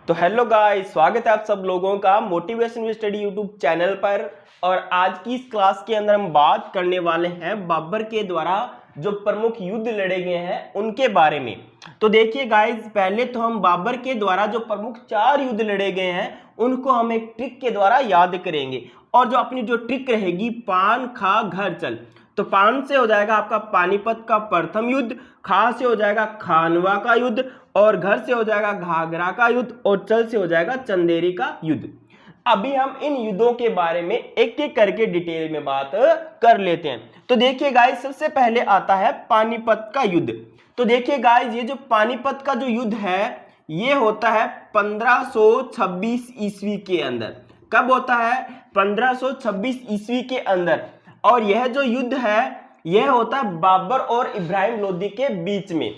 तो hello guys, स्वागत है आप सब लोगों का मोटिवेशन स्टडी यूट्यूब चैनल पर। और आज की इस क्लास के अंदर हम बात करने वाले हैं बाबर के द्वारा जो प्रमुख युद्ध लड़े गए हैं उनके बारे में। तो देखिए गाइस, पहले तो हम बाबर के द्वारा जो प्रमुख 4 युद्ध लड़े गए हैं उनको हम एक ट्रिक के द्वारा याद करेंगे। और जो अपनी जो ट्रिक रहेगी पान खा घर चल, तो पान से हो जाएगा आपका पानीपत का प्रथम युद्ध, खा से हो जाएगा खानवा का युद्ध, और घर से हो जाएगा घाघरा का युद्ध, और चल से हो जाएगा चंदेरी का युद्ध। अभी हम इन युद्धों के बारे में एक एक करके डिटेल में बात कर लेते हैं। तो देखिए गाइस, सबसे पहले आता है पानीपत का युद्ध। तो देखिए गाइस, ये जो पानीपत का जो युद्ध है ये होता है 1526 ईस्वी के अंदर। कब होता है? 1526 ईस्वी के अंदर। और यह जो युद्ध है यह होता है बाबर और इब्राहिम लोदी के बीच में।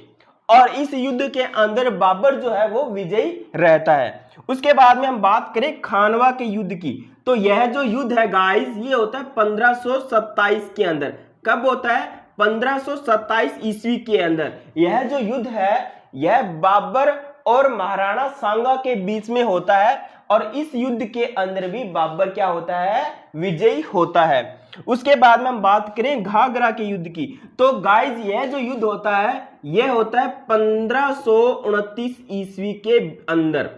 और इस युद्ध के अंदर बाबर जो है वो विजयी रहता है। उसके बाद में हम बात करें खानवा के युद्ध की, तो यह जो युद्ध है गाइस ये होता है 1527 के अंदर। कब होता है? 1527 ईस्वी के अंदर। यह जो युद्ध है यह बाबर और महाराणा सांगा के बीच में होता है। और इस युद्ध के अंदर भी बाबर क्या होता है? विजयी होता है। उसके बाद में हम बात करें घाघरा के युद्ध की, तो गाइस यह जो युद्ध होता है यह होता है 1529 ईस्वी के अंदर।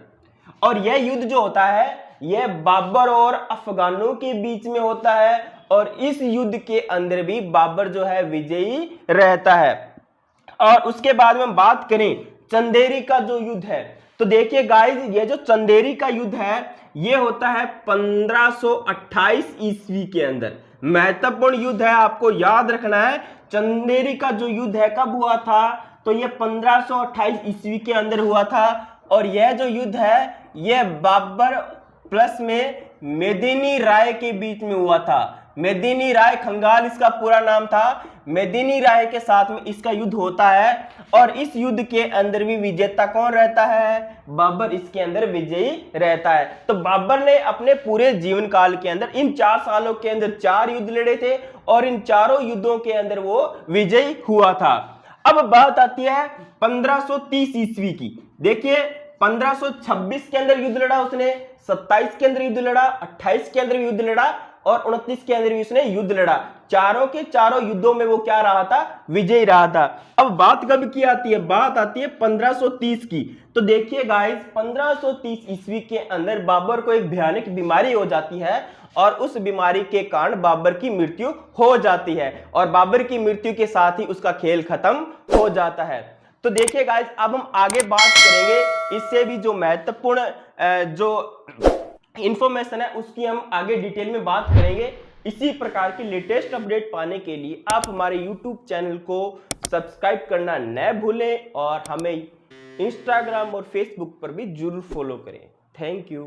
और यह युद्ध जो होता है यह बाबर और अफगानों के बीच में होता है। और इस युद्ध के अंदर भी बाबर जो है विजयी रहता है। और उसके बाद में हम बात करें चंदेरी का जो युद्ध है, तो देखिए गाइस ये जो चंदेरी का युद्ध है ये होता है 1528 ईस्वी के अंदर। महत्वपूर्ण युद्ध है, आपको याद रखना है। चंदेरी का जो युद्ध है कब हुआ था? तो ये 1528 ईस्वी के अंदर हुआ था। और यह जो युद्ध है यह बाबर प्लस में मेदिनी राय के बीच में हुआ था। मेदिनी राय खंगाल इसका पूरा नाम था। मेदिनी राय के साथ में इसका युद्ध होता है। और इस युद्ध के अंदर भी विजेता कौन रहता है? बाबर इसके अंदर विजयी रहता है। तो बाबर ने अपने पूरे जीवन काल के अंदर इन 4 सालों के अंदर 4 युद्ध लड़े थे और इन चारों युद्धों के अंदर वो विजयी हुआ था। अब बात आती है 1530 ईस्वी की। देखिए 1526 के अंदर युद्ध लड़ा उसने, 27 के अंदर युद्ध लड़ा, 28 के अंदर युद्ध लड़ा और 29 के अंदर भी उसने युद्ध लड़ा। चारों के चारों युद्धों में वो क्या रहा था? विजयी रहा था। अब बात कब की आती है? बात आती है 1530 की। तो देखिए गाइस 1530 ईस्वी के अंदर बाबर को एक भयानक बीमारी हो जाती है और उस बीमारी के कारण बाबर की मृत्यु हो जाती है। और बाबर की मृत्यु के साथ ही उसका खेल खत्म हो जाता है। तो देखिए गाइस, अब हम आगे बात करेंगे इससे भी जो महत्वपूर्ण जो इंफॉर्मेशन है उसकी हम आगे डिटेल में बात करेंगे। इसी प्रकार की लेटेस्ट अपडेट पाने के लिए आप हमारे YouTube चैनल को सब्सक्राइब करना न भूलें और हमें इंस्टाग्राम और फेसबुक पर भी जरूर फॉलो करें। Thank you.